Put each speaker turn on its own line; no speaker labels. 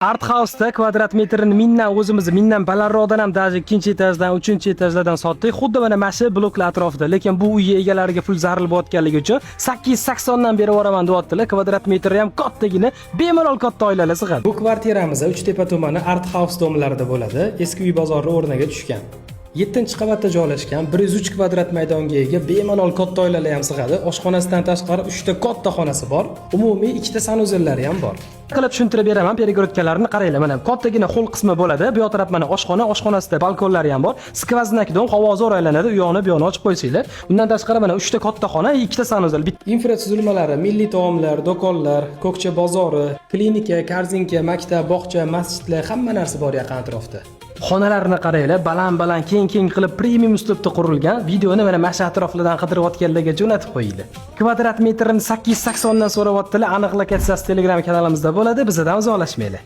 Art House'da kvadrat metrini mindan balandroqdan ham даже ikkinchi etajdan, uchinchi etajlardan sotdik. Xuddi mana mashi bloklar atrofida, lekin bu uy egalariga pul zaril bo'layotganligi uchun 880 dan berib yuboraman deyaptilar. Kvadrat metri ham kattagina, bemalol katta oilalar sig'adi. Bu kvartiramiz Uchtepa tumani Art House domlarida bo'ladi. Eski uy bozori o'rniga tushgan. 7-qavatda joylashgan 103 kvadrat maydonga ega bemalol katta oilalar ham sig'adi. Oshxonasidan tashqari 3 ta katta xonasi bor. Umumiy 2 ta sanuzellari ham bor. Qilib tushuntirib beraman, peregorodkalarni qaranglar. Mana kattagina ho'l qismi bo'ladi. Bu yoq taraf mana oshxona, oshxonasida balkonlari ham bor. Skvoznak-don havo zo'r aylanadi. U yoqni bu yoqni ochib qo'ysanglar. Undan tashqari mana 3 ta katta xona, 2 ta sanuzel. Infratuzilmalari, milliy taomlar, do'konlar, ko'kcha bozori, klinika, korzinka, maktab, bog'cha, masjidlar, hamma narsa bor yaqin atrofda. Xonalarni qaranglar, baland keng qilib premium uslubda qurilgan. Videoni mana masha atroflardan qidirayotganlarga jo'natib qo'yinglar. Kvadrat metrini 880 dan so'rayaptilar. Aniq lokatsiyasi Telegram kanalimizda bo'ladi. Bizdan uzoqlashmanglar.